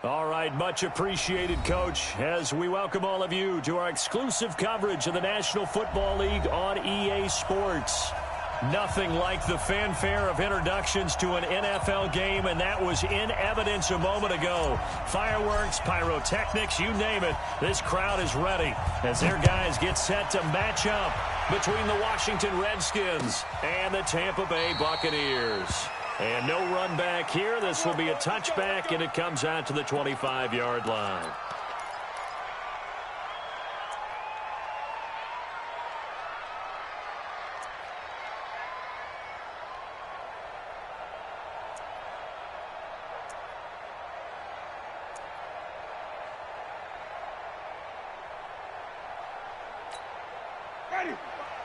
All right, much appreciated, Coach, as we welcome all of you to our exclusive coverage of the National Football League on EA Sports. Nothing like the fanfare of introductions to an NFL game, and that was in evidence a moment ago. Fireworks, pyrotechnics, you name it, this crowd is ready as their guys get set to match up between the Washington Redskins and the Tampa Bay Buccaneers. And no run back here. This will be a touchback, and it comes out to the 25-yard line. Ready.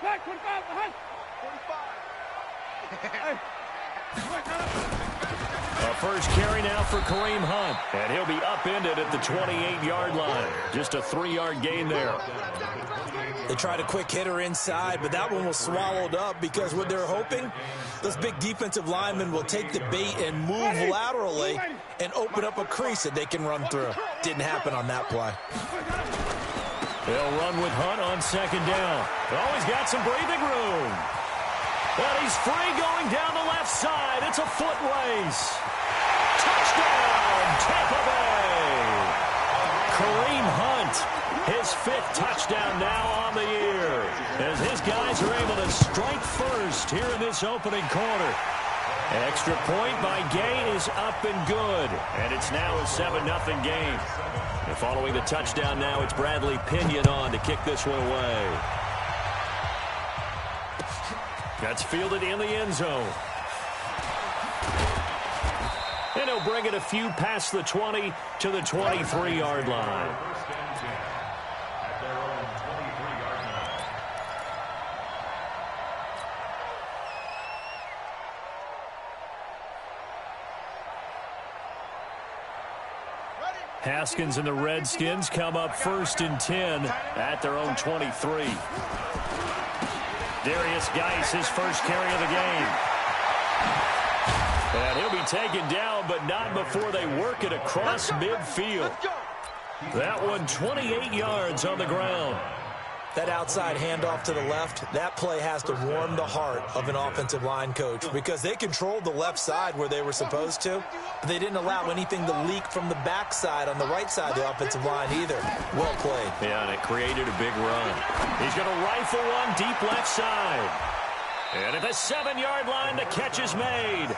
Back, 25, behind. 45. A first carry now for Kareem Hunt, and he'll be upended at the 28-yard line. Just a 3-yard gain there. They tried a quick hitter inside, but that one was swallowed up because what they're hoping, those big defensive linemen will take the bait and move laterally and open up a crease that they can run through. Didn't happen on that play. They'll run with Hunt on second down. Oh, he's got some breathing room. And he's free going down the left side. It's a foot race. Touchdown, Tampa Bay. Kareem Hunt, his 5th touchdown now on the year, as his guys are able to strike first here in this opening quarter. Extra point by Gay is up and good, and it's now a 7-0 game. And following the touchdown now, it's Bradley Pinion on to kick this one away. That's fielded in the end zone. And he'll bring it a few past the 20 to the 23-yard line. Haskins and the Redskins come up 1st and 10 at their own 23. Darius Geis, his first carry of the game. And he'll be taken down, but not before they work it across midfield. That one 28 yards on the ground. That outside handoff to the left, that play has to warm the heart of an offensive line coach because they controlled the left side where they were supposed to, but they didn't allow anything to leak from the backside on the right side of the offensive line either. Well played. Yeah, and it created a big run. He's going to rifle one deep left side. And at the 7-yard line, the catch is made.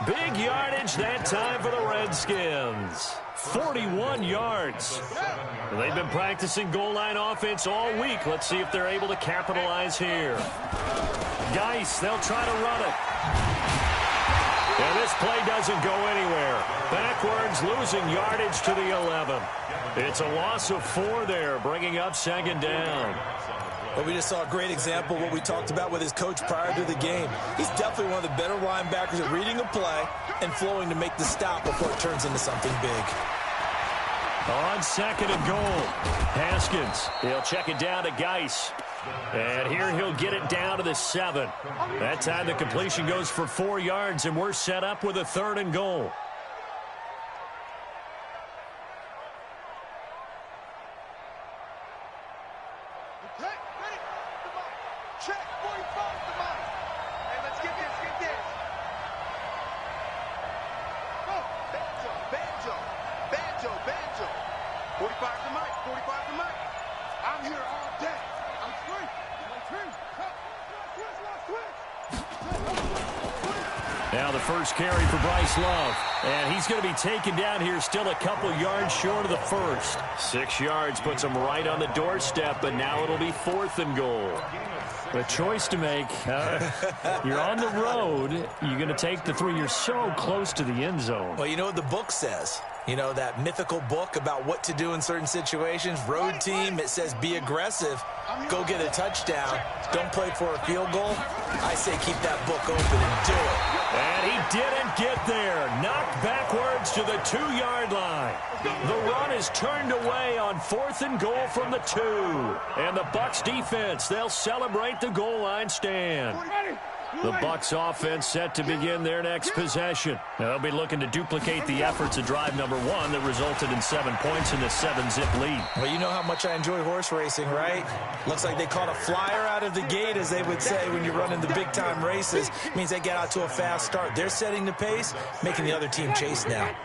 Big yardage that time for the Redskins. 41 yards. They've been practicing goal line offense all week. Let's see if they're able to capitalize here. Geis, they'll try to run it. And this play doesn't go anywhere. Backwards, losing yardage to the 11. It's a loss of 4 there, bringing up 2nd down. Well, we just saw a great example of what we talked about with his coach prior to the game. He's definitely one of the better linebackers at reading a play and flowing to make the stop before it turns into something big. On 2nd and goal, Haskins, he'll check it down to Geis. And here he'll get it down to the 7. That time the completion goes for 4 yards, and we're set up with a 3rd and goal. Now the first carry for Bryce Love. And he's going to be taken down here still a couple yards short of the first. 6 yards puts him right on the doorstep, but now it'll be 4th and goal. A choice to make. You're on the road. You're going to take the 3. You're so close to the end zone. Well, you know what the book says. You know, that mythical book about what to do in certain situations. Road team, it says be aggressive. Go get a touchdown. Don't play for a field goal. I say keep that book open and do it. And he didn't get there. Knocked backwards to the 2-yard line. The run is turned away on 4th and goal from the 2. And the Bucs defense, they'll celebrate the goal line stand. The Bucs offense set to begin their next possession. They'll be looking to duplicate the efforts of drive number 1 that resulted in 7 points in the 7-zip lead. Well, you know how much I enjoy horse racing, right? Looks like they caught a flyer out of the gate, as they would say when you're running the big-time races. It means they get out to a fast start. They're setting the pace, making the other team chase now.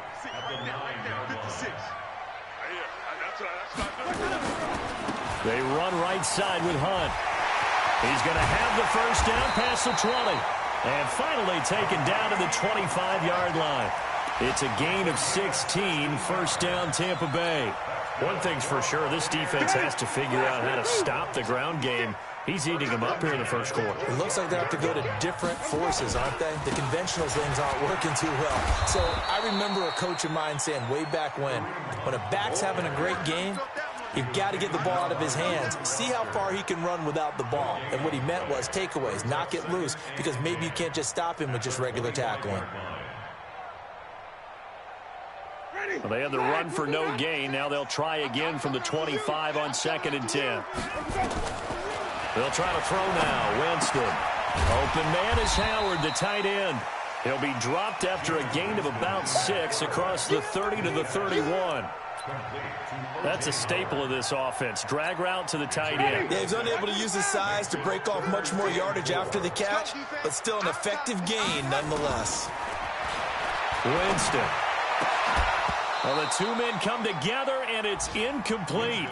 They run right side with Hunt. He's going to have the first down past the 20. And finally taken down to the 25-yard line. It's a gain of 16, first down Tampa Bay. One thing's for sure, this defense has to figure out how to stop the ground game. He's eating them up here in the first quarter. It looks like they have to go to different forces, aren't they? The conventional things aren't working too well. So I remember a coach of mine saying way back when a back's having a great game, you've got to get the ball out of his hands. See how far he can run without the ball. And what he meant was takeaways, knock it loose, because maybe you can't just stop him with just regular tackling. Well, they had the run for no gain. Now they'll try again from the 25 on 2nd and 10. They'll try to throw now. Winston. Open man is Howard, the tight end. He'll be dropped after a gain of about 6 across the 30 to the 31. That's a staple of this offense. Drag route to the tight end. Yeah, he's unable to use his size to break off much more yardage after the catch, but still an effective gain nonetheless. Winston. Well, the two men come together, and it's incomplete.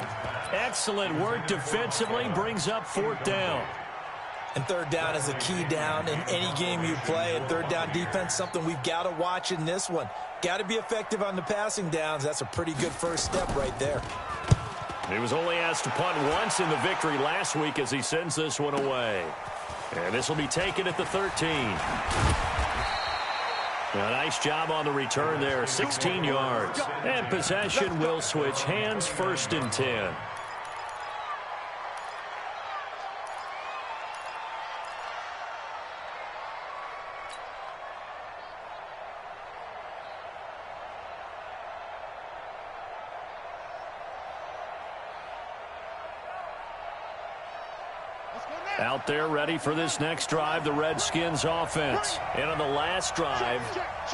Excellent work defensively, brings up 4th down. And 3rd down is a key down in any game you play. And 3rd down defense, something we've got to watch in this one. Got to be effective on the passing downs. That's a pretty good first step right there. He was only asked to punt once in the victory last week as he sends this one away. And this will be taken at the 13. A nice job on the return there, 16 yards. And possession will switch hands, 1st and 10. Out there ready for this next drive, the Redskins offense. And on the last drive,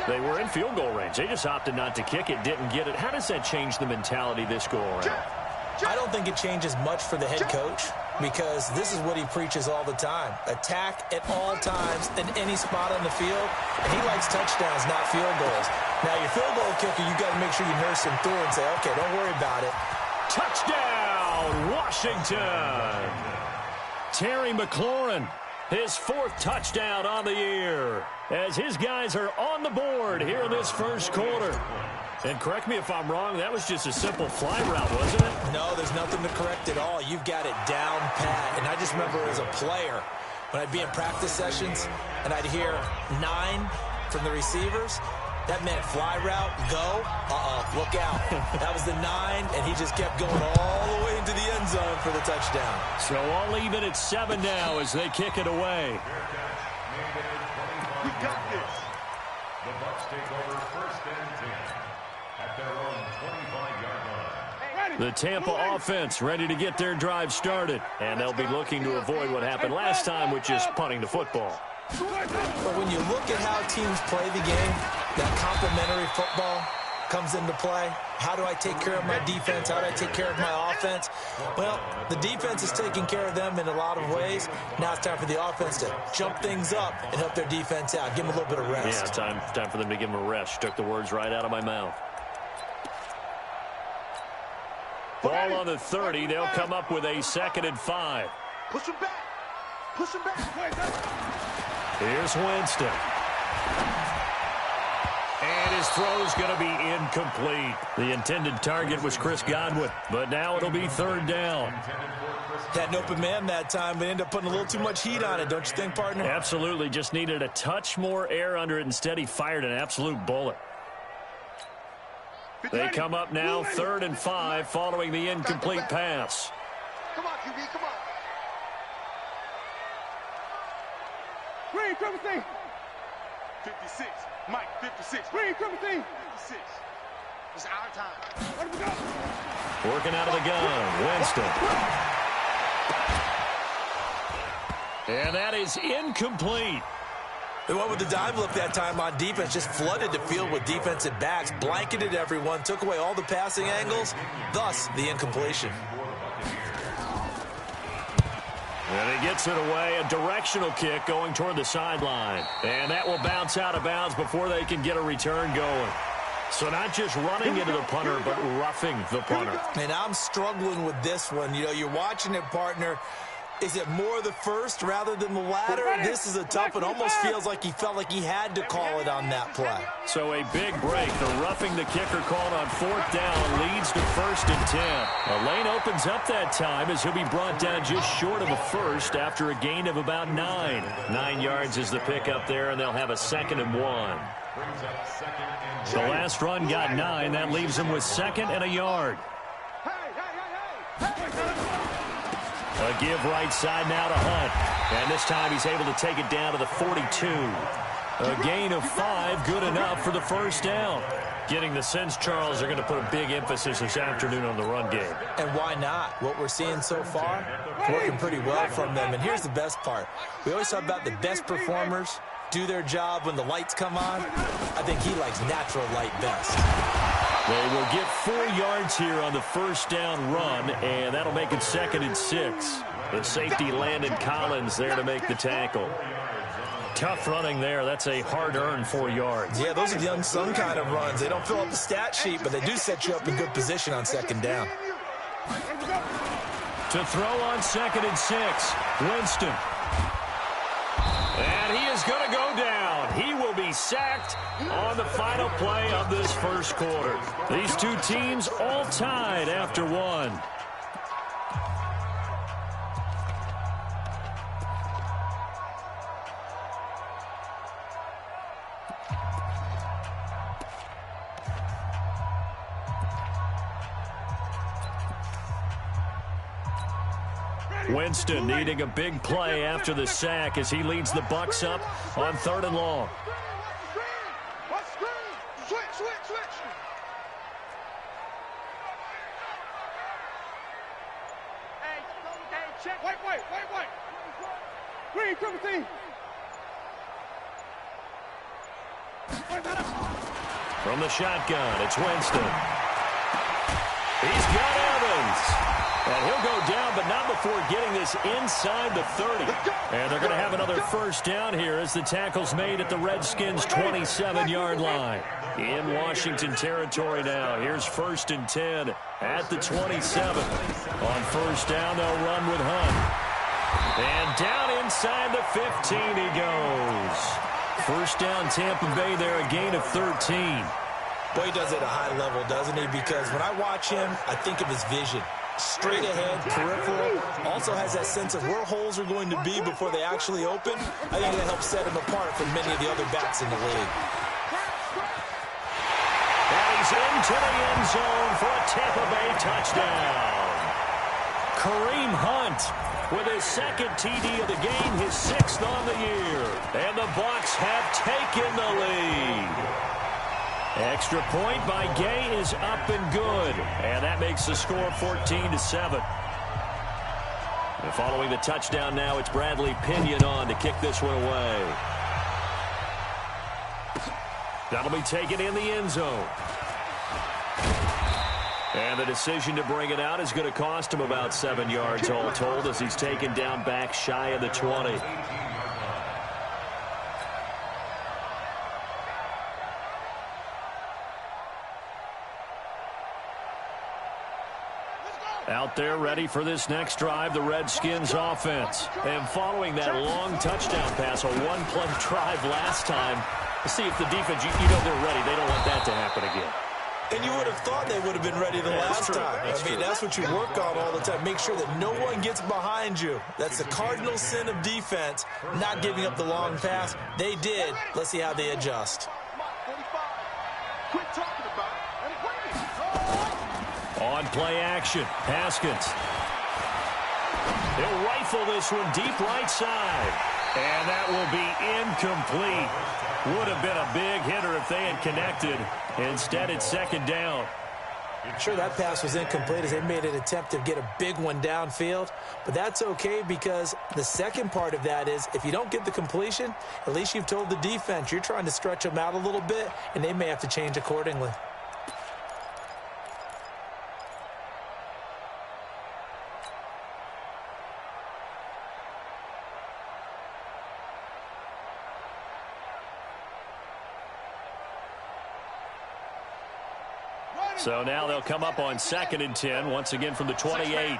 they were in field goal range. They just opted not to kick it, didn't get it. How does that change the mentality this go around? I don't think it changes much for the head coach, because this is what he preaches all the time. Attack at all times in any spot on the field. And he likes touchdowns, not field goals. Now, your field goal kicker, you got to make sure you nurse him through and say, okay, don't worry about it. Touchdown, Washington! Terry McLaurin, his 4th touchdown on the year, as his guys are on the board here in this first quarter. And correct me if I'm wrong, that was just a simple fly route, wasn't it? No, there's nothing to correct at all. You've got it down pat. And I just remember as a player, when I'd be in practice sessions and I'd hear 9 from the receivers, that meant fly route, go, look out. That was the 9, and he just kept going all the way into the end zone for the touchdown. So I'll leave it at 7 now as they kick it away. We got this. The Bucs take over 1st and 10 at their own 25-yard line. The Tampa offense ready to get their drive started, and they'll be looking to avoid what happened last time, which is punting the football. But when you look at how teams play the game, that complementary football comes into play. How do I take care of my defense? How do I take care of my offense? Well, the defense is taking care of them in a lot of ways. Now it's time for the offense to jump things up and help their defense out. Give them a little bit of rest. Yeah, time for them to give them a rest. Took the words right out of my mouth. Ball on the 30. They'll come up with a 2nd and 5. Push him back. Push him back. Here's Winston. And his throw's going to be incomplete. The intended target was Chris Godwin, but now it'll be 3rd down. Had an open man that time, but ended up putting a little too much heat on it, don't you think, partner? Absolutely. Just needed a touch more air under it. Instead, he fired an absolute bullet. They come up now, 3rd and 5, following the incomplete pass. Come on, QB, come on. Green, triple C. 56. Mike, 56. Green, triple C. 56. It's our time. Let him go. Working out of the gun, Winston. And that is incomplete. They went with the dime look that time on defense, just flooded the field with defensive backs, blanketed everyone, took away all the passing angles, thus the incompletion. And he gets it away, a directional kick going toward the sideline. And that will bounce out of bounds before they can get a return going. So not just running into the punter, but roughing the punter. And I'm struggling with this one. You know, you're watching it, partner. Is it more the first rather than the latter? This is a tough one. Almost feels like he felt like he had to call it on that play. So a big break. The roughing the kicker called on 4th down leads to 1st and 10. A lane opens up that time as he'll be brought down just short of a first after a gain of about 9. 9 yards is the pickup there, and they'll have a 2nd and 1. The last run got 9. That leaves him with 2nd and a yard. A give right side now to Hunt. And this time he's able to take it down to the 42. A gain of 5, good enough for the 1st down. Getting the sense, Charles, they're going to put a big emphasis this afternoon on the run game. And why not? What we're seeing so far, working pretty well from them. And here's the best part. We always talk about the best performers do their job when the lights come on. I think he likes natural light best. They will get 4 yards here on the 1st down run, and that'll make it 2nd and 6. The safety Landon Collins there to make the tackle. Tough running there. That's a hard-earned 4 yards. Yeah, those are the unsung kind of runs. They don't fill up the stat sheet, but they do set you up in good position on 2nd down. To throw on 2nd and 6, Winston. And he is going to go down. He will be sacked on the final play of this 1st quarter. These two teams all tied after 1. Winston needing a big play after the sack as he leads the Bucs up on 3rd and long. From the shotgun, it's Winston. He's got Evans. And he'll go down, but not before getting this inside the 30. And they're going to have another 1st down here as the tackle's made at the Redskins' 27-yard line. In Washington territory now. Here's 1st and 10 at the 27. On 1st down, they'll run with Hunt. And down inside the 15 he goes. 1st down Tampa Bay there, a gain of 13. Boy, he does it at a high level, doesn't he? Because when I watch him, I think of his vision. Straight ahead, peripheral, also has that sense of where holes are going to be before they actually open. I think that helps set him apart from many of the other backs in the league. And he's into the end zone for a Tampa Bay touchdown. Kareem Hunt with his 2nd TD of the game, his 6th on the year. And the Bucs have taken the lead. Extra point by Gay is up and good. And that makes the score 14-7. And following the touchdown now, it's Bradley Pinion on to kick this one away. That'll be taken in the end zone. And the decision to bring it out is going to cost him about 7 yards all told as he's taken down back shy of the 20. Out there ready for this next drive, the Redskins offense. And following that long touchdown pass, a one-play drive last time, to see if the defense, you know they're ready. They don't want that to happen again. And you would have thought they would have been ready the last time. I mean, that's what you work on all the time. Make sure that no one gets behind you. That's the cardinal sin of defense, not giving up the long pass. They did. Let's see how they adjust. Quit talking about it. On play action, Haskins. He'll rifle this one deep right side. And that will be incomplete. Would have been a big hitter if they had connected. Instead, it's 2nd down. Sure, that pass was incomplete as they made an attempt to get a big one downfield, but that's okay because the second part of that is if you don't get the completion, at least you've told the defense you're trying to stretch them out a little bit, and they may have to change accordingly. So now they'll come up on 2nd and 10, once again from the 28.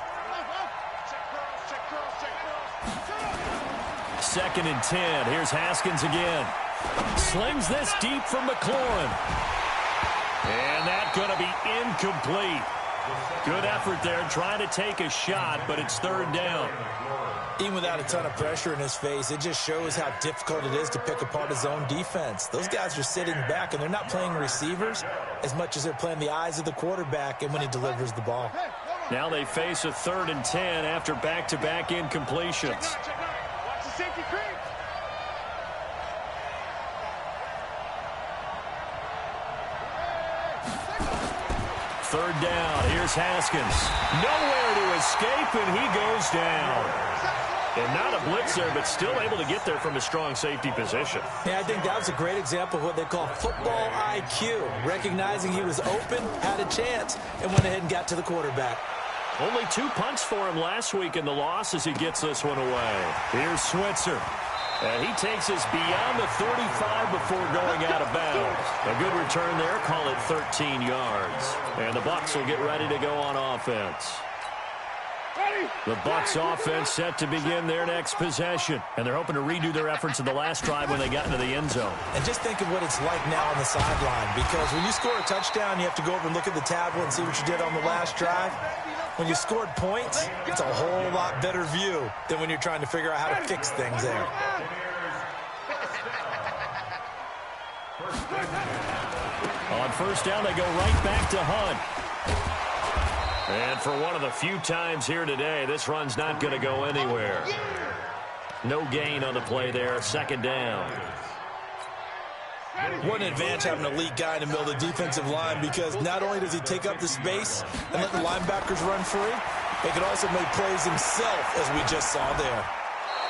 2nd and 10. Here's Haskins again. Slings this deep from McLaurin. And that's going to be incomplete. Good effort there trying to take a shot, but it's 3rd down. Even without a ton of pressure in his face, it just shows how difficult it is to pick apart his own defense. Those guys are sitting back, and they're not playing receivers as much as they're playing the eyes of the quarterback and when he delivers the ball. Now they face a 3rd and 10 after back-to-back incompletions. Third down. Here's Haskins. Nowhere to escape, and he goes down. And not a blitzer, but still able to get there from a strong safety position. Yeah, I think that was a great example of what they call football IQ. Recognizing he was open, had a chance, and went ahead and got to the quarterback. Only 2 punts for him last week in the loss as he gets this one away. Here's Switzer. And he takes us beyond the 35 before going out of bounds. A good return there, call it 13 yards. And the Bucs will get ready to go on offense. The Bucs offense set to begin their next possession. And they're hoping to redo their efforts in the last drive when they got into the end zone. And just think of what it's like now on the sideline. Because when you score a touchdown, you have to go over and look at the tablet and see what you did on the last drive. When you scored points, it's a whole lot better view than when you're trying to figure out how to fix things there. On 1st down, they go right back to Hunt. And for one of the few times here today, this run's not going to go anywhere. No gain on the play there. 2nd down. What an advantage having an elite guy in the middle of the defensive line, because not only does he take up the space and let the linebackers run free, he can also make plays himself, as we just saw there.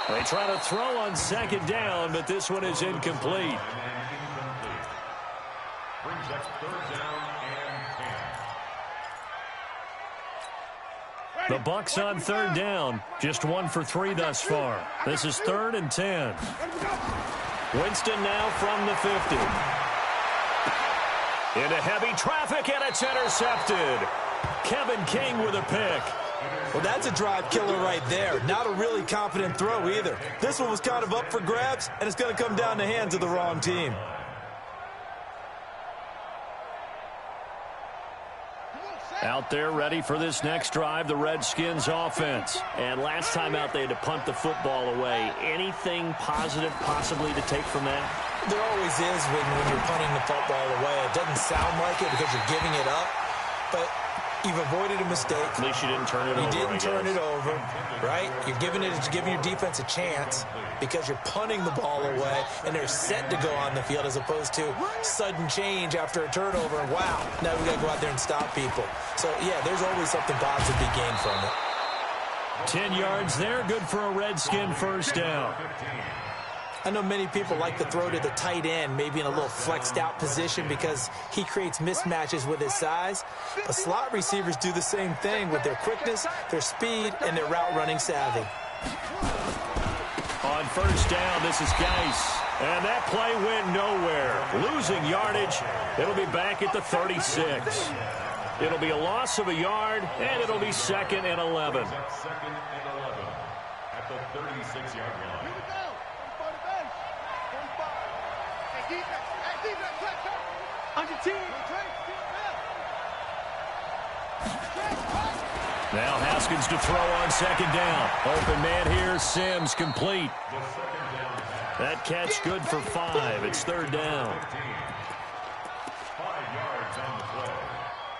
They try to throw on 2nd down, but this one is incomplete. Brings up 3rd down and 10. The Bucs on 3rd down. Just 1 for 3 thus far. This is 3rd and 10. Winston now from the 50. Into heavy traffic, and it's intercepted. Kevin King with a pick. Well, that's a drive killer right there. Not a really confident throw either. This one was kind of up for grabs, and it's going to come down the hands of the wrong team. Out there ready for this next drive, the Redskins offense. And last time out, they had to punt the football away. Anything positive possibly to take from that? There always is when you're punting the football away. It doesn't sound like it because you're giving it up, but you've avoided a mistake. At least you didn't turn it over. You didn't turn it over, right? You're giving your defense a chance because you're punting the ball away, and they're set to go on the field as opposed to sudden change after a turnover. And wow, now we got to go out there and stop people. So, yeah, there's always something positive to be gained from it. 10 yards there, good for a Redskin 1st down. I know many people like to throw to the tight end, maybe in a little flexed out position because he creates mismatches with his size. But slot receivers do the same thing with their quickness, their speed, and their route running savvy. On 1st down, this is Geis. And that play went nowhere. Losing yardage. It'll be back at the 36. It'll be a loss of a yard, and it'll be 2nd and 11. 2nd and 11 at the 36-yard line. Now Haskins to throw on 2nd down. Open man here, Sims complete. That catch good for 5. It's 3rd down. 5 yards on the play.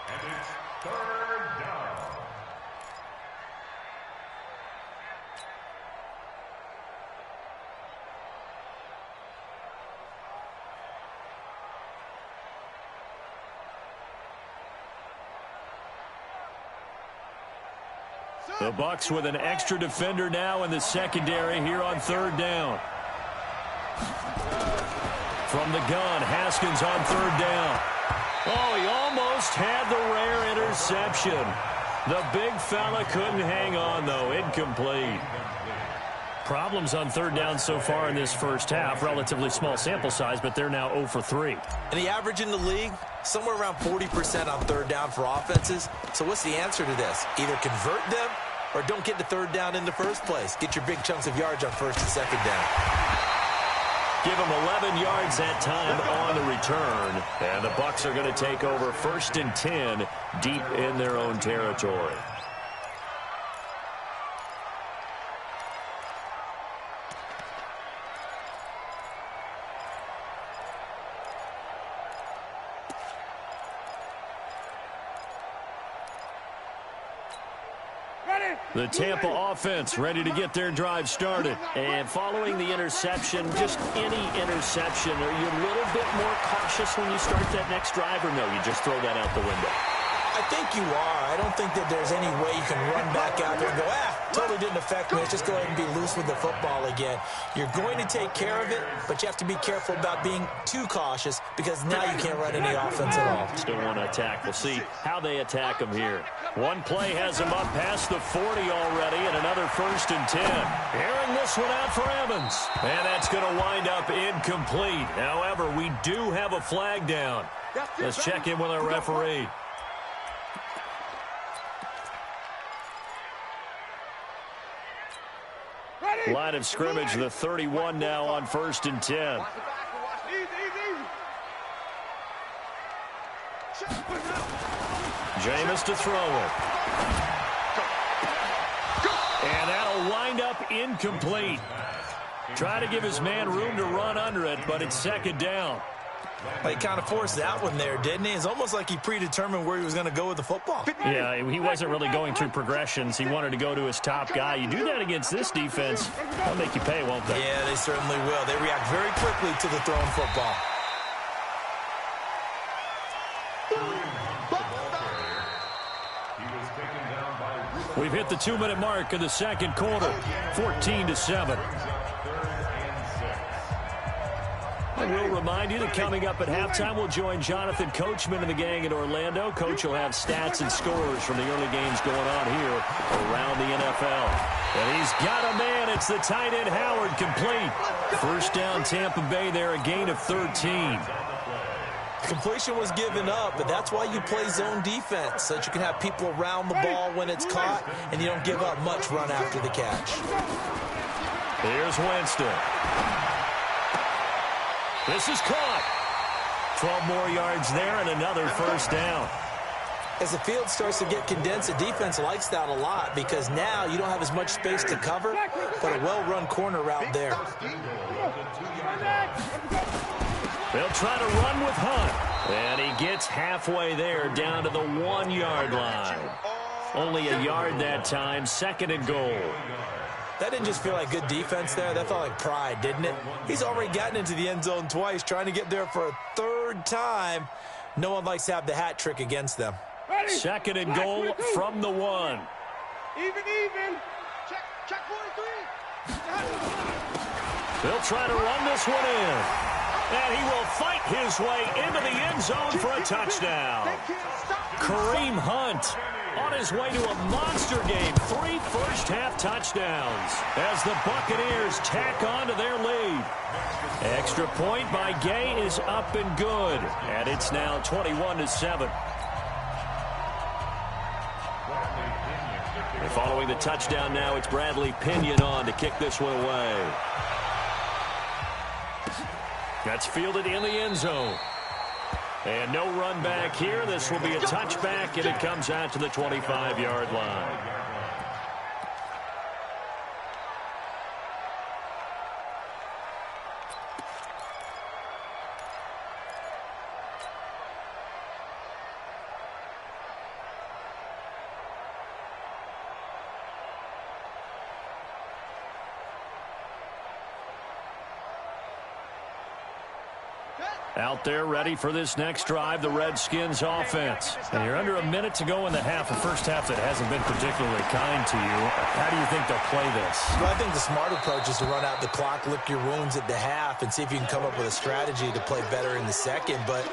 And it's 3rd down. The Bucs with an extra defender now in the secondary here on third down. From the gun, Haskins on third down. Oh, he almost had the rare interception. The big fella couldn't hang on, though. Incomplete. Problems on third down so far in this first half. Relatively small sample size, but they're now 0 for 3. And the average in the league, somewhere around 40% on third down for offenses. So what's the answer to this? Either convert them or don't get to third down in the first place. Get your big chunks of yards on first and second down. Give them 11 yards that time on the return. And the Bucs are going to take over first and 10 deep in their own territory. The Tampa offense ready to get their drive started. And following the interception, just any interception, are you a little bit more cautious when you start that next drive, or no, you just throw that out the window? I think you are. I don't think that there's any way you can run back out there and go, totally didn't affect me. Let's just go ahead and be loose with the football again. You're going to take care of it, but you have to be careful about being too cautious because now you can't run any offense at all. Still want to attack. We'll see how they attack them here. One play has them up past the 40 already, and another first and 10. Airing this one out for Evans. And that's going to wind up incomplete. However, we do have a flag down. Let's check in with our referee. Line of scrimmage, the 31 now on first and 10. Jameis to throw it. And that'll wind up incomplete. Try to give his man room to run under it, but it's second down. He kind of forced that one there, didn't he? It's almost like he predetermined where he was going to go with the football. Yeah, he wasn't really going through progressions. He wanted to go to his top guy. You do that against this defense, they'll make you pay, won't they? Yeah, they certainly will. They react very quickly to the thrown football. We've hit the 2-minute mark in the second quarter, 14-7. I will remind you that coming up at halftime, we'll join Jonathan Coachman and the gang in Orlando. Coach will have stats and scores from the early games going on here around the NFL. And he's got a man. It's the tight end Howard, complete. First down Tampa Bay there, a gain of 13. Completion was given up, but that's why you play zone defense, so that you can have people around the ball when it's caught, and you don't give up much run after the catch. Here's Winston. This is caught. 12 more yards there and another first down. As the field starts to get condensed, the defense likes that a lot because now you don't have as much space to cover, but a well-run corner route there. They'll try to run with Hunt. And he gets halfway there down to the 1-yard line. Only a yard that time, second and goal. That didn't just feel like good defense there. That felt like pride, didn't it? He's already gotten into the end zone twice, trying to get there for a third time. No one likes to have the hat trick against them. Second and goal from the 1. Even. Check 43. They'll try to run this one in. And he will fight his way into the end zone for a touchdown. Kareem Hunt on his way to a monster game. 3 first-half touchdowns as the Buccaneers tack on to their lead. Extra point by Gay is up and good. And it's now 21-7. And following the touchdown now, it's Bradley Pinion on to kick this one away. That's fielded in the end zone. And no run back here. This will be a touchback, and it comes out to the 25-yard line. Out there ready for this next drive, the Redskins offense. And you're under a minute to go in the half, a first half that hasn't been particularly kind to you. How do you think they'll play this? Well, I think the smart approach is to run out the clock, lick your wounds at the half, and see if you can come up with a strategy to play better in the second. But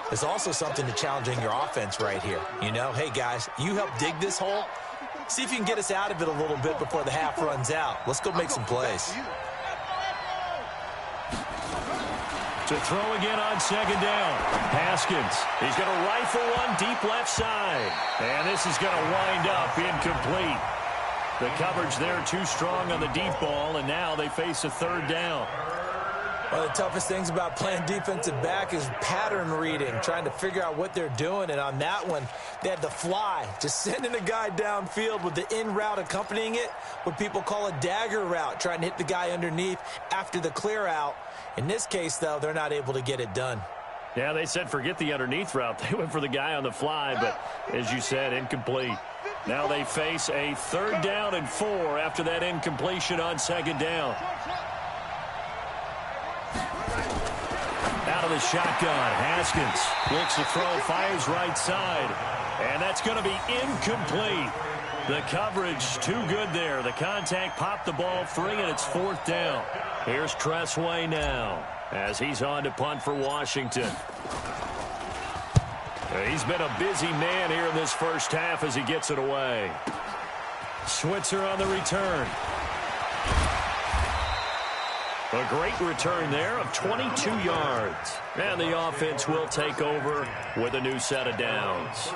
there's also something to challenging your offense right here. You know, hey, guys, you help dig this hole. See if you can get us out of it a little bit before the half runs out. Let's go make some plays. To throw again on second down. Haskins. He's going to rifle one deep left side. And this is going to wind up incomplete. The coverage there too strong on the deep ball, and now they face a third down. One of the toughest things about playing defensive back is pattern reading, trying to figure out what they're doing. And on that one, they had the fly, just sending a guy downfield with the in route accompanying it, what people call a dagger route, trying to hit the guy underneath after the clear out. In this case, though, they're not able to get it done. Yeah, they said forget the underneath route. They went for the guy on the fly, but as you said, incomplete. Now they face a third down and 4 after that incompletion on second down. Out of the shotgun, Haskins looks to throw, fires right side, and that's going to be incomplete. The coverage too good there. The contact popped the ball free, and it's fourth down. Here's Tressway now as he's on to punt for Washington. He's been a busy man here in this first half as he gets it away. Switzer on the return. A great return there of 22 yards. And the offense will take over with a new set of downs.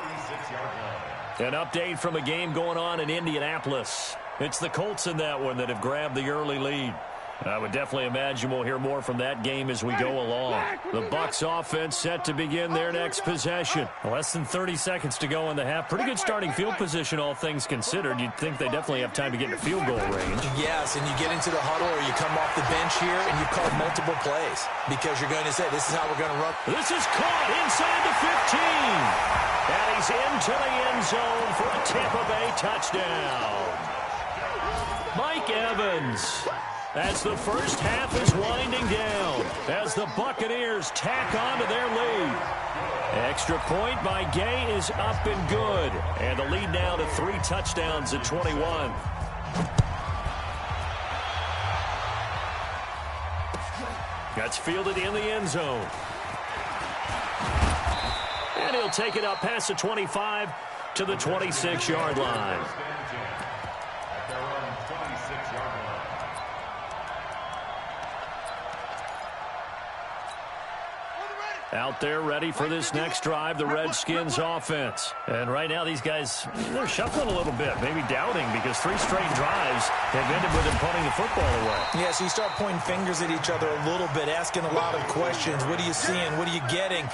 An update from a game going on in Indianapolis. It's the Colts in that one that have grabbed the early lead. I would definitely imagine we'll hear more from that game as we go along. The Bucs offense set to begin their next possession. Less than 30 seconds to go in the half. Pretty good starting field position, all things considered. You'd think they definitely have time to get in field goal range. Yes, and you get into the huddle or you come off the bench here and you call multiple plays because you're going to say, this is how we're going to run. This is caught inside the 15. And he's into the end zone for a Tampa Bay touchdown. Mike Evans. As the first half is winding down, as the Buccaneers tack on to their lead. Extra point by Gay is up and good. And the lead now to 3 touchdowns at 21. That's fielded in the end zone. And he'll take it up past the 25 to the 26-yard line. Out there ready for this next drive, the Redskins offense. And right now these guys, they're shuffling a little bit, maybe doubting because 3 straight drives have ended with them punting the football away. Yeah, so you start pointing fingers at each other a little bit, asking a lot of questions. What are you seeing? What are you getting?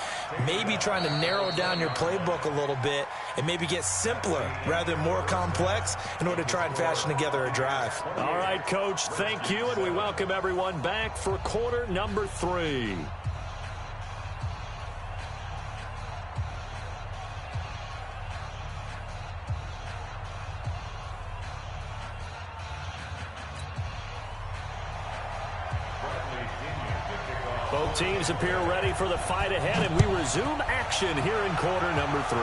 Maybe trying to narrow down your playbook a little bit and maybe get simpler rather than more complex in order to try and fashion together a drive. All right, Coach, thank you, and we welcome everyone back for quarter number 3. Both teams appear ready for the fight ahead, and we resume action here in quarter number 3.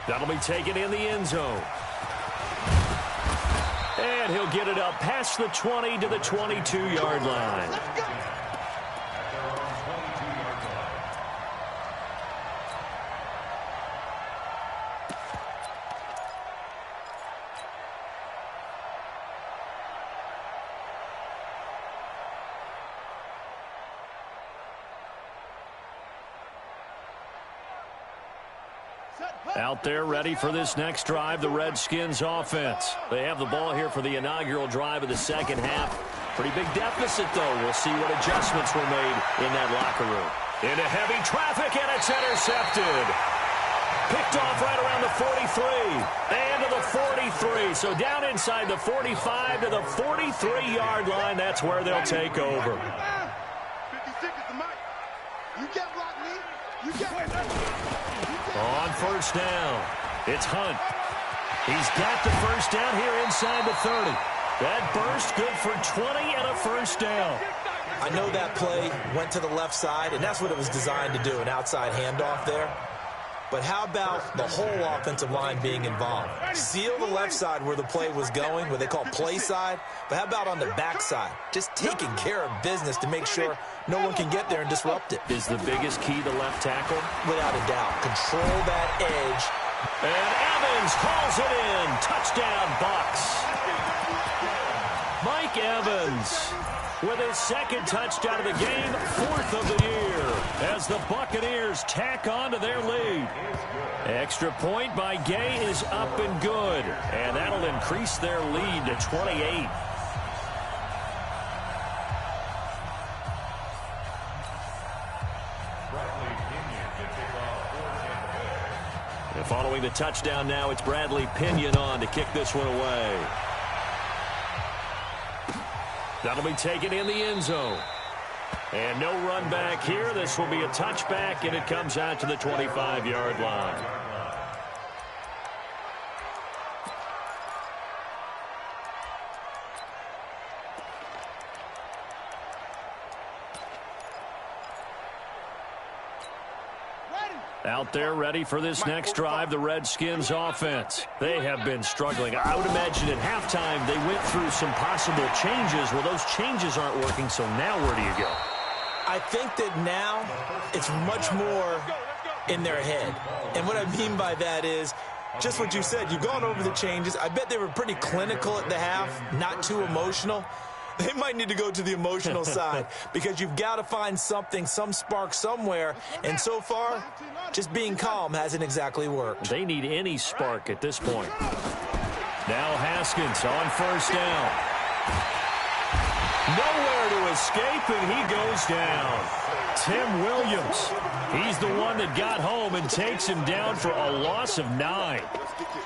That'll be taken in the end zone. And he'll get it up past the 20 to the 22-yard line. Out there ready for this next drive, the Redskins offense. They have the ball here for the inaugural drive of the second half. Pretty big deficit, though. We'll see what adjustments were made in that locker room. Into heavy traffic, and it's intercepted. Picked off right around the 43 and to the 43. So down inside the 45 to the 43-yard line. That's where they'll take over. 56 is the mic. You can't block me. You can't. On first down, it's Hunt. He's got the first down here inside the 30. That burst good for 20 and a first down. I know that play went to the left side, and that's what it was designed to do, an outside handoff there. But how about the whole offensive line being involved? Seal the left side where the play was going, what they call play side, but how about on the back side? Just taking care of business to make sure no one can get there and disrupt it. Is the biggest key the left tackle? Without a doubt. Control that edge. And Evans hauls it in. Touchdown, Bucs. Mike Evans with his second touchdown of the game, 4th of the year, as the Buccaneers tack on to their lead. Extra point by Gay is up and good, and that'll increase their lead to 28. And following the touchdown now, it's Bradley Pinion on to kick this one away. That'll be taken in the end zone. And no run back here. This will be a touchback, and it comes out to the 25-yard line. Out there ready for this next drive, the Redskins offense. They have been struggling. I would imagine at halftime they went through some possible changes. Well, those changes aren't working, so now where do you go? I think that now it's much more in their head. And what I mean by that is just what you said. You've gone over the changes. I bet they were pretty clinical at the half, not too emotional. They might need to go to the emotional side because you've got to find something, some spark somewhere. And so far, just being calm hasn't exactly worked. They need any spark at this point. Now Haskins on first down. Nowhere to escape, and he goes down. Tim Williams, he's the one that got home and takes him down for a loss of 9.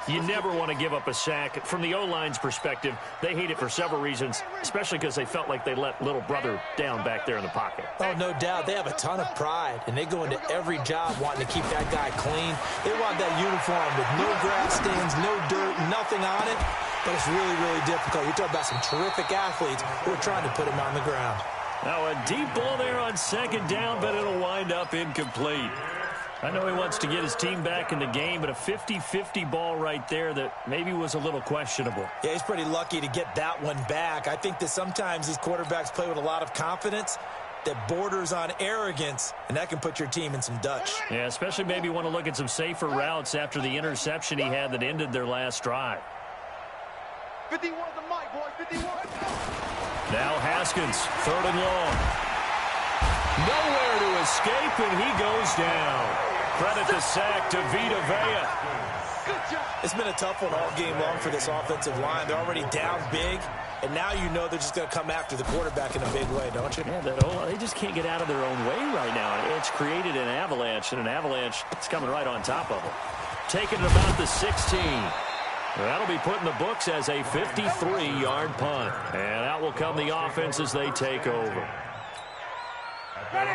You never want to give up a sack. From the O-line's perspective, they hate it for several reasons, especially because they felt like they let little brother down back there in the pocket. Oh, no doubt. They have a ton of pride, and they go into every job wanting to keep that guy clean. They want that uniform with no grass stains, no dirt, nothing on it, but it's really, really difficult. You're talking about some terrific athletes who are trying to put him on the ground. Now a deep ball there on second down, but it'll wind up incomplete. I know he wants to get his team back in the game, but a 50-50 ball right there that maybe was a little questionable. Yeah, he's pretty lucky to get that one back. I think that sometimes these quarterbacks play with a lot of confidence that borders on arrogance, and that can put your team in some Dutch. Yeah, especially maybe want to look at some safer routes after the interception he had that ended their last drive. 51 the mic, boy, 51. Now Haskins, 3rd and long. Nowhere to escape, and he goes down. Credit the sack to Vita Vea. It's been a tough one all game long for this offensive line. They're already down big, and now you know they're just going to come after the quarterback in a big way, don't you? Yeah, they just can't get out of their own way right now. It's created an avalanche, and an avalanche is coming right on top of them. Taking it about the 16. That'll be put in the books as a 53-yard punt. And out will come the offense as they take over.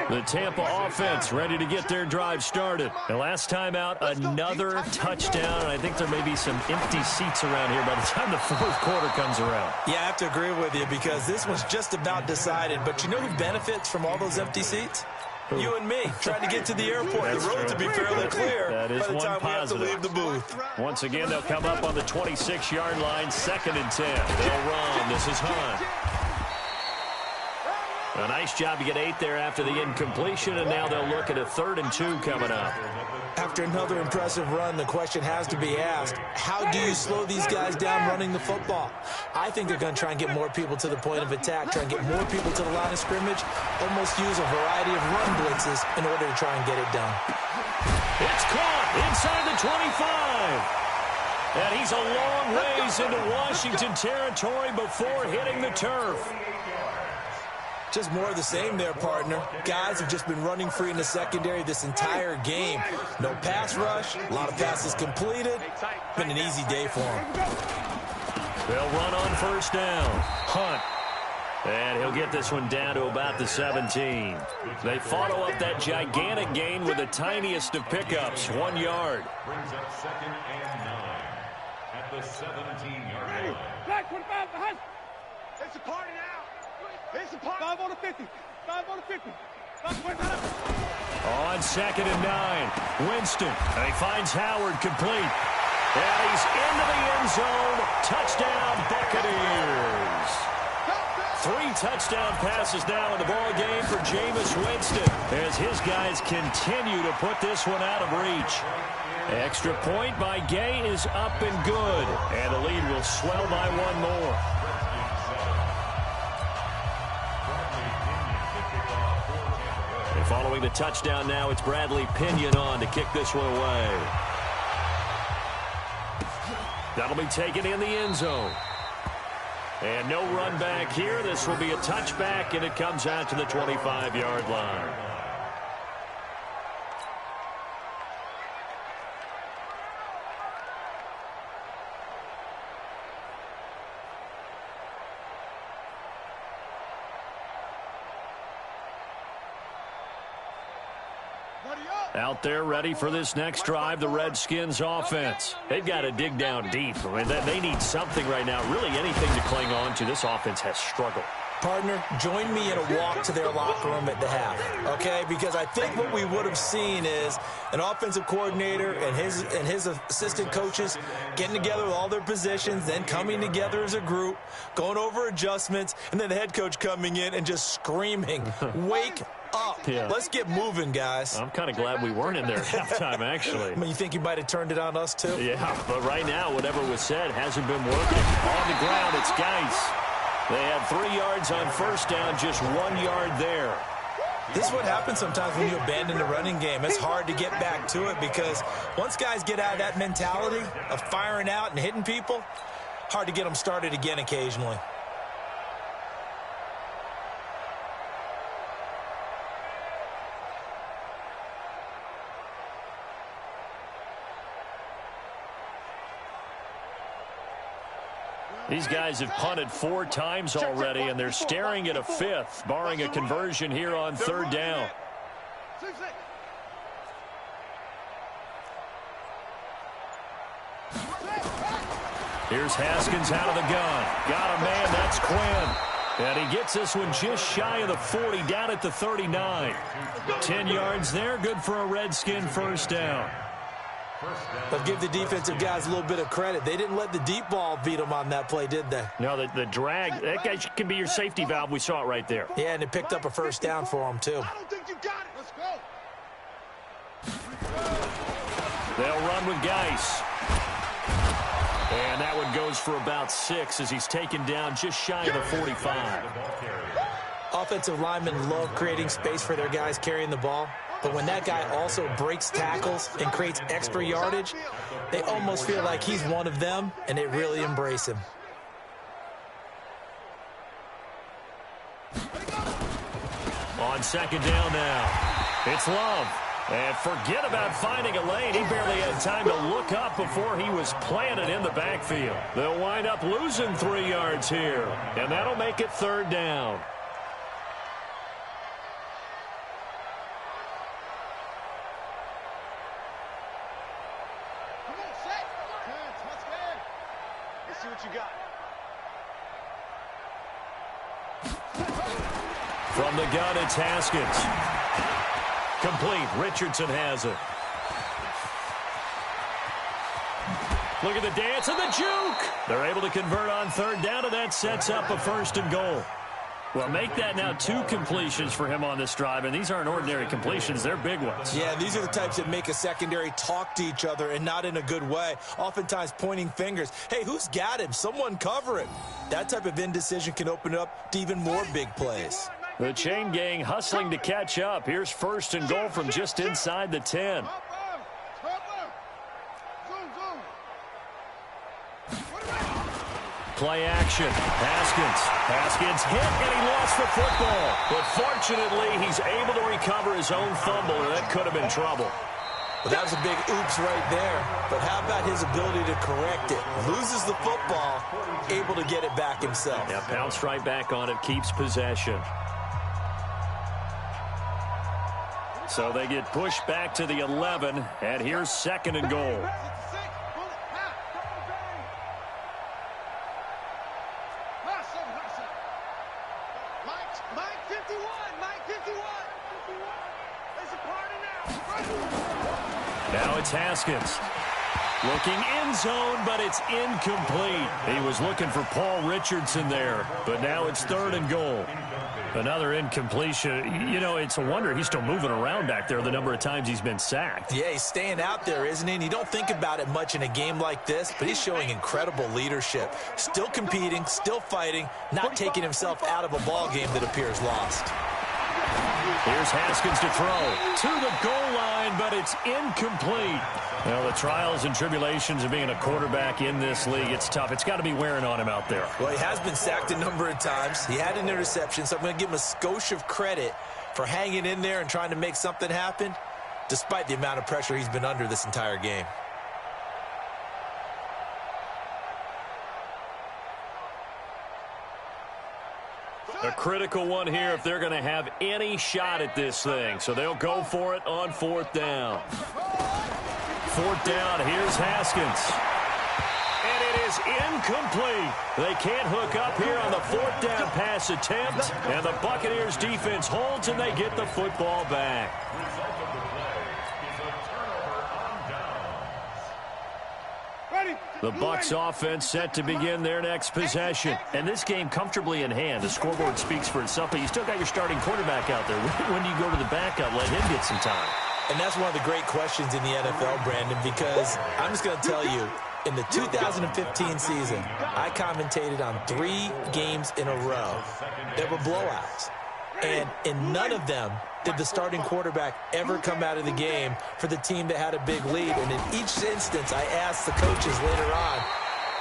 The Tampa offense ready to get their drive started. The last time out, another touchdown. And I think there may be some empty seats around here by the time the 4th quarter comes around. Yeah, I have to agree with you because this one's just about decided. But you know who benefits from all those empty seats? You and me, trying to get to the airport. That's the road true. to be fairly clear That is by the time one we have to positive. leave the booth. Once again, they'll come up on the 26-yard line, 2nd and 10. They'll run. This is Hunt. A nice job to get 8 there after the incompletion, and now they'll look at a 3rd and 2 coming up. After another impressive run, the question has to be asked, how do you slow these guys down running the football? I think they're going to try and get more people to the point of attack, try and get more people to the line of scrimmage, almost use a variety of run blitzes in order to try and get it done. It's caught inside the 25. And he's a long ways into Washington territory before hitting the turf. Just more of the same there, partner. Guys have just been running free in the secondary this entire game. No pass rush, a lot of passes completed. Been an easy day for them. They'll run on first down. Hunt. And he'll get this one down to about the 17. They follow up that gigantic gain with the tiniest of pickups, 1 yard. Brings up 2nd and 9 at the 17-yard line. Black 25 behind. It's a party now. 5 on the 50. 5 on the 50. On 2nd and 9, Winston. And he finds Howard complete. And he's into the end zone. Touchdown, Buccaneers. 3 touchdown passes now in the ball game for Jameis Winston as his guys continue to put this one out of reach. Extra point by Gay is up and good. And the lead will swell by 1 more. And following the touchdown now, it's Bradley Pinion on to kick this one away. That'll be taken in the end zone. And no run back here. This will be a touchback, and it comes out to the 25-yard line. Out there ready for this next drive, the Redskins offense. They've got to dig down deep. I mean, they need something right now, really anything to cling on to. This offense has struggled. Partner, join me in a walk to their locker room at the half, okay? Because I think what we would have seen is an offensive coordinator and his assistant coaches getting together with all their positions, then coming together as a group, going over adjustments, and then the head coach coming in and just screaming, wake up. Yeah. Let's get moving, guys. I'm kind of glad we weren't in there at halftime, actually. I mean, you think you might have turned it on us, too? Yeah, but right now, whatever was said hasn't been working. On the ground, it's Geis. They had 3 yards on first down, just 1 yard there. This is what happens sometimes when you abandon the running game. It's hard to get back to it because once guys get out of that mentality of firing out and hitting people, hard to get them started again occasionally. These guys have punted 4 times already, and they're staring at a 5th, barring a conversion here on 3rd down. Here's Haskins out of the gun. Got a man, that's Quinn. And he gets this one just shy of the 40, down at the 39. 10 yards there, good for a Redskin first down. But give the defensive guys a little bit of credit. They didn't let the deep ball beat them on that play, did they? No, the drag, that guy can be your safety valve. We saw it right there. Yeah, and it picked up a first down for them, too. I don't think you got it. Let's go. They'll run with Geis. And that one goes for about 6 as he's taken down just shy of the 45. Offensive linemen love creating space for their guys carrying the ball. But when that guy also breaks tackles and creates extra yardage, they almost feel like he's one of them, and they really embrace him. On 2nd down now, it's Love. And forget about finding a lane. He barely had time to look up before he was planted in the backfield. They'll wind up losing 3 yards here, and that'll make it 3rd down. See what you got. From the gun, it's Haskins. Complete. Richardson has it. Look at the dance and the juke. They're able to convert on 3rd down, and that sets up a 1st and goal. Well, make that now 2 completions for him on this drive, and these aren't ordinary completions. They're big ones. Yeah, these are the types that make a secondary talk to each other and not in a good way, oftentimes pointing fingers. Hey, who's got him? Someone cover it. That type of indecision can open it up to even more big plays. The chain gang hustling to catch up. Here's 1st and goal from just inside the 10. Play action. Haskins hit, and he lost the football. But fortunately, he's able to recover his own fumble, and that could have been trouble. Well, that was a big oops right there. But how about his ability to correct it? Loses the football, able to get it back himself. Yeah, bounced right back on it, keeps possession. So they get pushed back to the 11, and here's 2nd and goal. Mike. Now it's Haskins. Looking end zone, but it's incomplete. He was looking for Paul Richardson there, but now it's 3rd and goal. Another incompletion. You know, it's a wonder he's still moving around back there the number of times he's been sacked. Yeah, he's staying out there, isn't he? And you don't think about it much in a game like this, but he's showing incredible leadership. Still competing, still fighting, not taking himself out of a ball game that appears lost. Here's Haskins to throw. To the goal line, but it's incomplete. Well, the trials and tribulations of being a quarterback in this league, it's tough. It's got to be wearing on him out there. Well, he has been sacked a number of times. He had an interception, so I'm going to give him a skosh of credit for hanging in there and trying to make something happen, despite the amount of pressure he's been under this entire game. A critical one here if they're going to have any shot at this thing. So they'll go for it on 4th down. 4th down, here's Haskins. And it is incomplete. They can't hook up here on the 4th down pass attempt. And the Buccaneers defense holds and they get the football back. The Bucs offense set to begin their next possession. And this game comfortably in hand. The scoreboard speaks for itself, but you still got your starting quarterback out there. When do you go to the backup, let him get some time? And that's one of the great questions in the NFL, Brandon, because I'm just going to tell you, in the 2015 season, I commentated on 3 games in a row that were blowouts. And in none of them did the starting quarterback ever come out of the game for the team that had a big lead. And in each instance, I asked the coaches later on,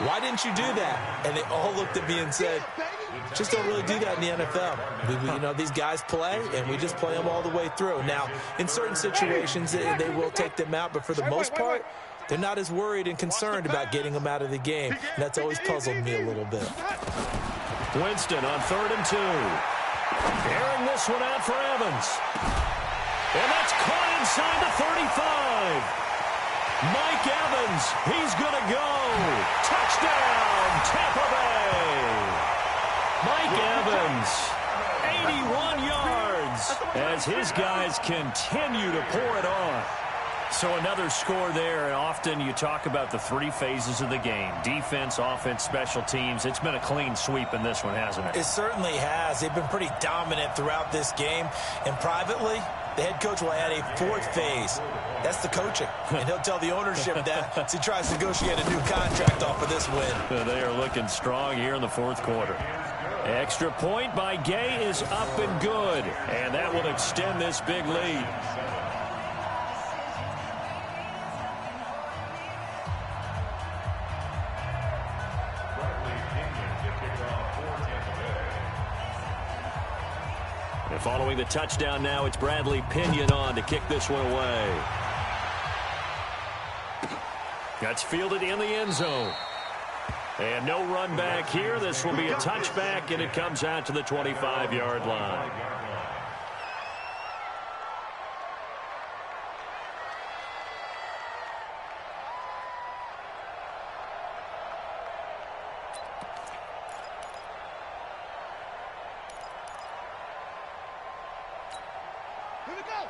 why didn't you do that? And they all looked at me and said, just don't really do that in the NFL. You know, these guys play, and we just play them all the way through. Now, in certain situations, they will take them out, but for the most part, they're not as worried and concerned about getting them out of the game. And that's always puzzled me a little bit. Winston on 3rd and 2. Airing this one out for Evans. And that's caught inside the 35. Mike Evans, he's going to go. Touchdown, Tampa Bay. Mike Evans, 81 yards as his guys continue to pour it on. So another score there, and often you talk about the 3 phases of the game. Defense, offense, special teams. It's been a clean sweep in this one, hasn't it? It certainly has. They've been pretty dominant throughout this game. And privately, the head coach will add a 4th phase. That's the coaching. And he'll tell the ownership that as he tries to negotiate a new contract off of this win. They are looking strong here in the 4th quarter. Extra point by Gay is up and good. And that will extend this big lead. And following the touchdown now, it's Bradley Pinion on to kick this one away. That's fielded in the end zone. And no run back here. This will be a touchback, and it comes out to the 25-yard line.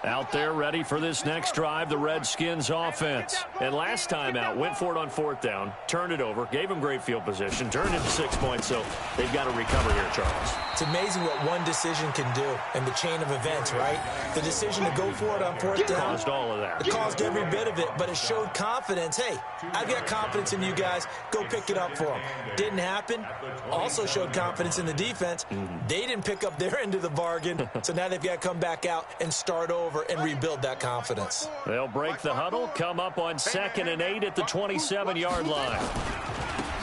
Out there ready for this next drive, the Redskins offense. And last time out, went for it on 4th down, turned it over, gave them great field position, turned it to 6 points, so they've got to recover here, Charles. It's amazing what one decision can do in the chain of events, right? The decision to go for it on 4th down. Caused all of that. It caused every bit of it, but it showed confidence. Hey, I've got confidence in you guys. Go pick it up for them. Didn't happen. Also showed confidence in the defense. They didn't pick up their end of the bargain, so now they've got to come back out and start over and rebuild that confidence. They'll break the huddle, come up on 2nd and 8 at the 27-yard line.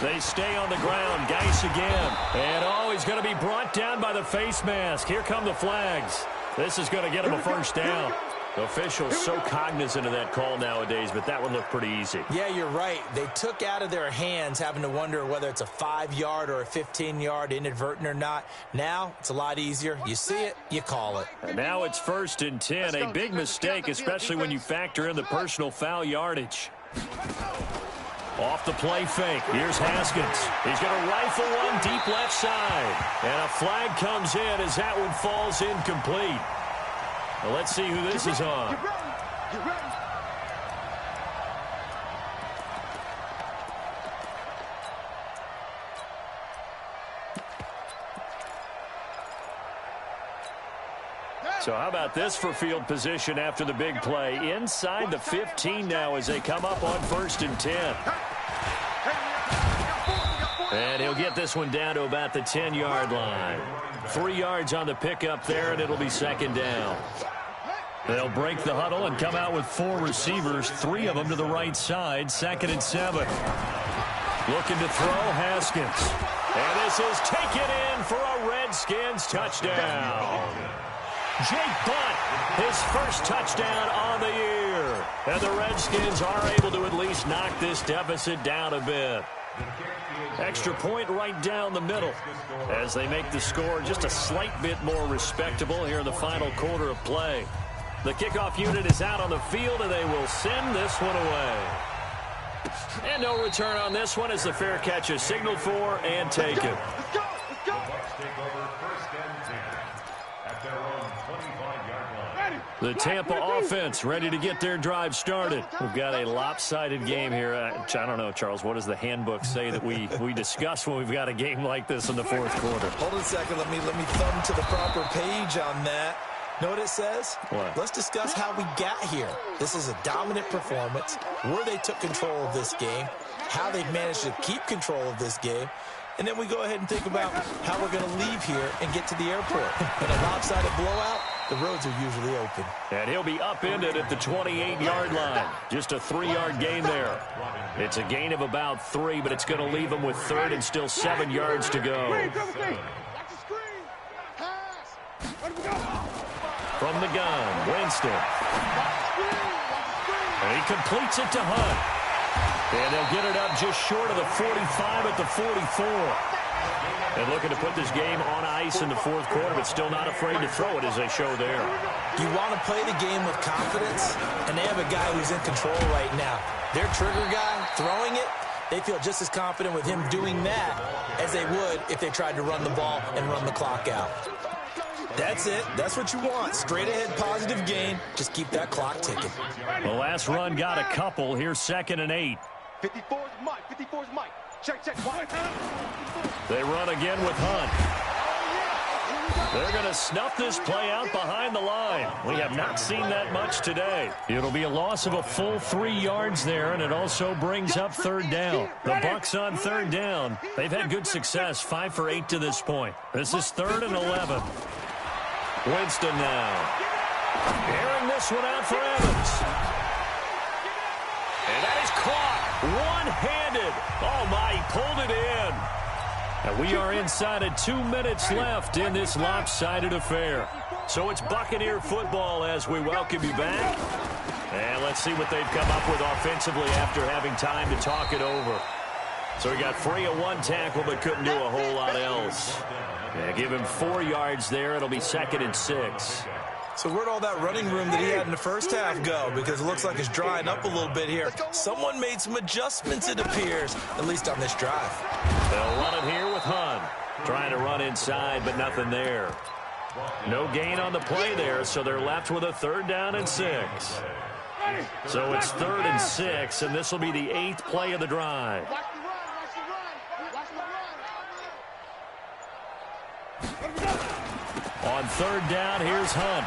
They stay on the ground. Geis again. And, he's going to be brought down by the face mask. Here come the flags. This is going to get him a 1st down. Officials so cognizant of that call nowadays, but that would look pretty easy. Yeah, you're right. They took out of their hands having to wonder whether it's a 5-yard or a 15-yard inadvertent or not. Now, it's a lot easier. You see it, you call it. And now it's 1st and 10. A big mistake, especially when you factor in the personal foul yardage. Off the play fake. Here's Haskins. He's going to rifle one deep left side. And a flag comes in as that one falls incomplete. Well, let's see who this is on. So how about this for field position after the big play? Inside the 15 now as they come up on 1st and 10. And he'll get this one down to about the 10-yard line. 3 yards on the pickup there, and it'll be 2nd down. They'll break the huddle and come out with 4 receivers, 3 of them to the right side, 2nd and 7. Looking to throw, Haskins. And this is taken in for a Redskins touchdown. Jake Butt, his first touchdown on the year. And the Redskins are able to at least knock this deficit down a bit. Extra point right down the middle as they make the score just a slight bit more respectable here in the final quarter of play. The kickoff unit is out on the field, and they will send this one away. And no return on this one as the fair catch is signaled for and taken. The Bucs take over 1st and 10 at their own 25-yard line. The Tampa offense ready to get their drive started. We've got a lopsided game here. I don't know, Charles, what does the handbook say that we discuss when we've got a game like this in the 4th quarter? Hold on a second. Let me thumb to the proper page on that. Know what it says? What? Let's discuss how we got here. This is a dominant performance, where they took control of this game, how they've managed to keep control of this game, and then we go ahead and think about how we're going to leave here and get to the airport. In a lopsided blowout, the roads are usually open. And he'll be upended at the 28-yard line. Just a 3-yard gain there. It's a gain of about 3, but it's going to leave them with 3rd and still 7 yards to go. From the gun, Winston. And he completes it to Hunt. And they'll get it up just short of the 45 at the 44. And looking to put this game on ice in the 4th quarter, but still not afraid to throw it as they show there. You want to play the game with confidence, and they have a guy who's in control right now. Their trigger guy throwing it, they feel just as confident with him doing that as they would if they tried to run the ball and run the clock out. That's it. That's what you want. Straight ahead, positive gain. Just keep that clock ticking. The last run got a couple. Here's 2nd and 8. 54's Mike. 54's Mike. Check. They run again with Hunt. They're going to snuff this play out behind the line. We have not seen that much today. It'll be a loss of a full 3 yards there, and it also brings up 3rd down. The Bucs on 3rd down. They've had good success, 5 for 8 to this point. This is 3rd and 11. Winston now. Airing this one out for Evans. And that is caught one-handed. Oh, my, he pulled it in. And we are inside of 2 minutes left in this lopsided affair. So it's Buccaneer football as we welcome you back. And let's see what they've come up with offensively after having time to talk it over. So he got free of 1 tackle but couldn't do a whole lot else. Yeah, give him 4 yards there. It'll be 2nd and 6. So where'd all that running room that he had in the first half go? Because it looks like it's drying up a little bit here. Someone made some adjustments, it appears, at least on this drive. They'll run it here with Hunt. Trying to run inside, but nothing there. No gain on the play there, so they're left with a 3rd down and 6. So it's 3rd and 6, and this will be the 8th play of the drive. On 3rd down, here's Hunt.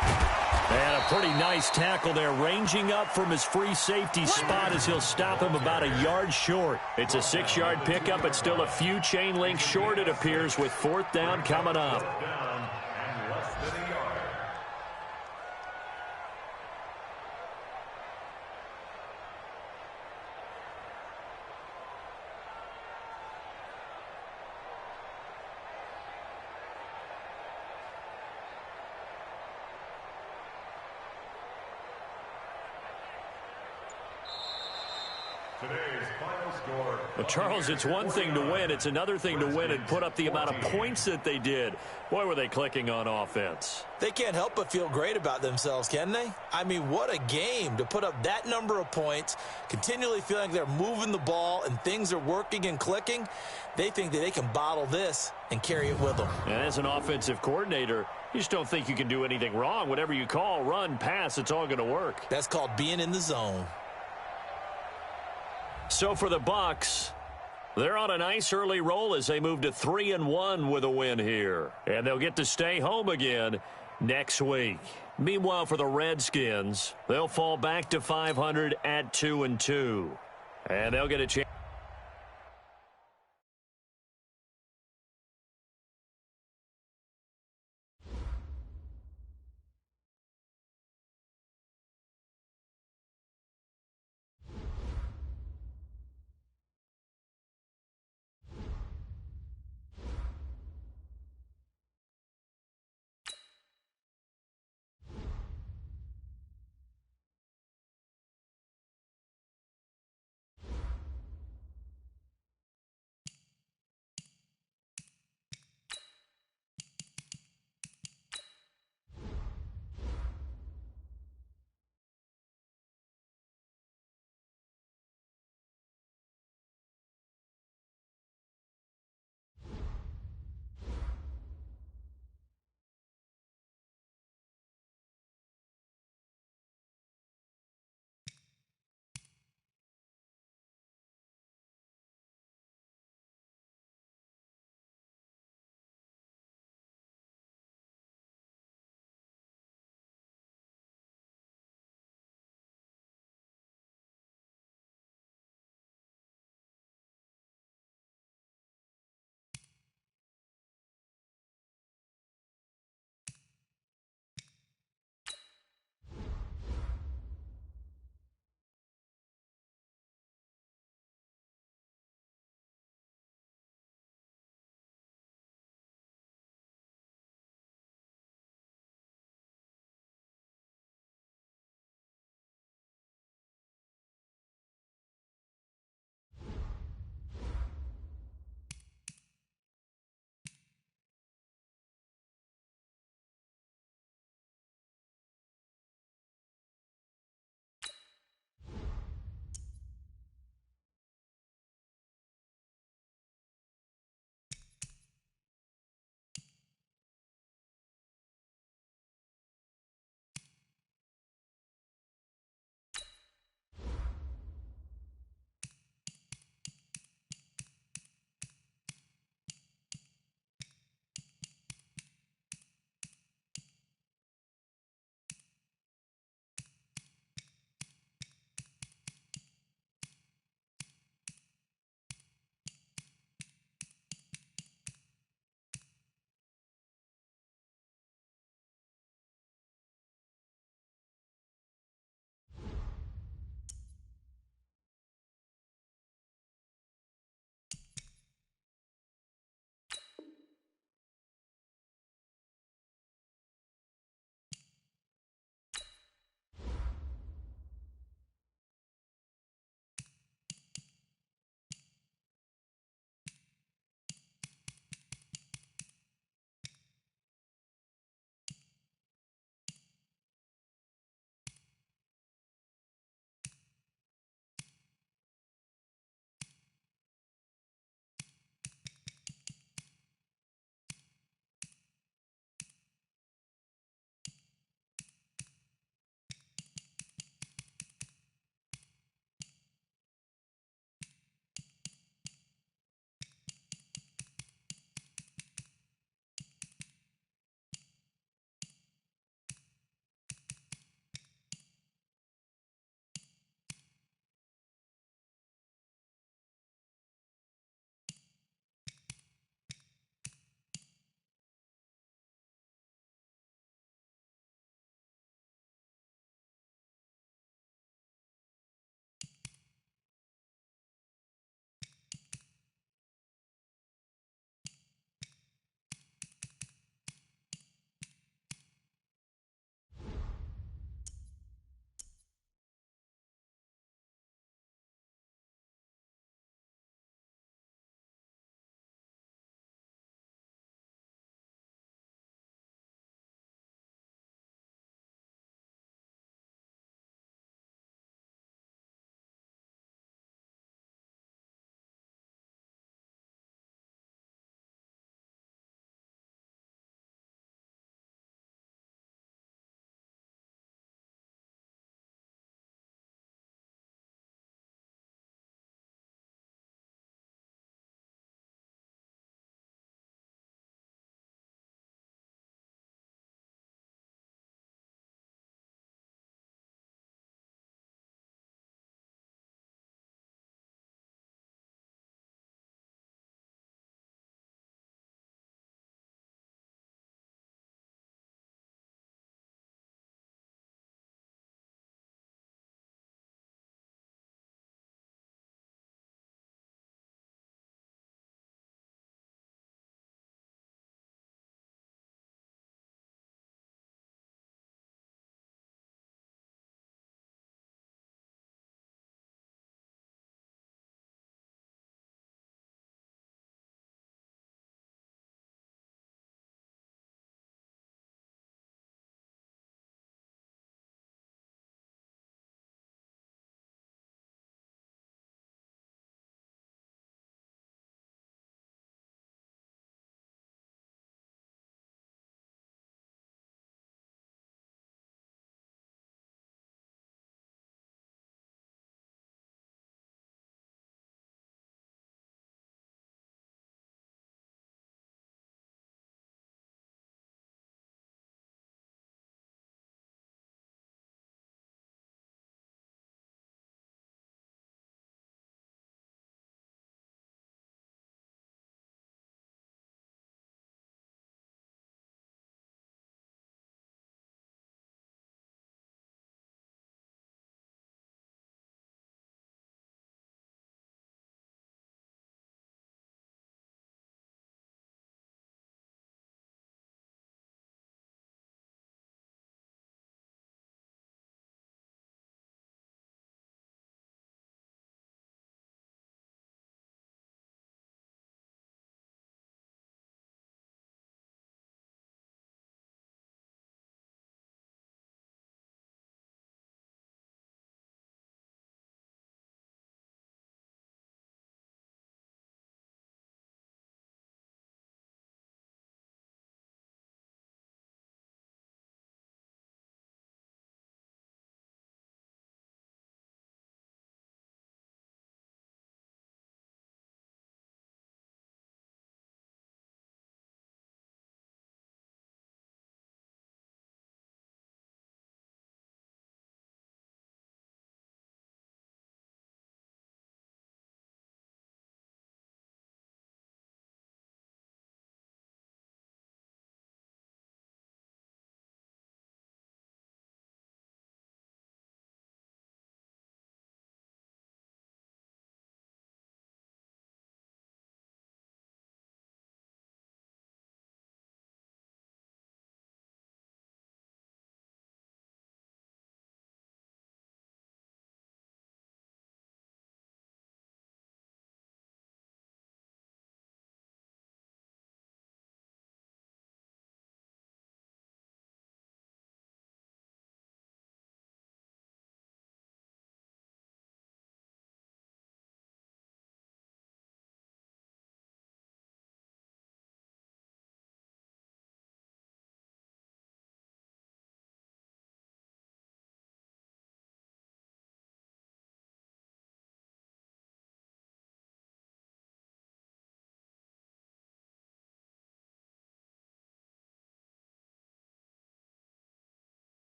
And a pretty nice tackle there, ranging up from his free safety spot as he'll stop him about a yard short. It's a 6-yard pickup, but still a few chain links short, it appears, with 4th down coming up. Today's final score. Well, Charles, it's one thing to win. It's another thing to win and put up the amount of points that they did. Boy, were they clicking on offense. They can't help but feel great about themselves, can they? I mean, what a game to put up that number of points, continually feeling like they're moving the ball and things are working and clicking. They think that they can bottle this and carry it with them. And as an offensive coordinator, you just don't think you can do anything wrong. Whatever you call, run, pass, it's all going to work. That's called being in the zone. So for the Bucs, they're on a nice early roll as they move to 3-1 with a win here. And they'll get to stay home again next week. Meanwhile, for the Redskins, they'll fall back to 500 at 2-2. And they'll get a chance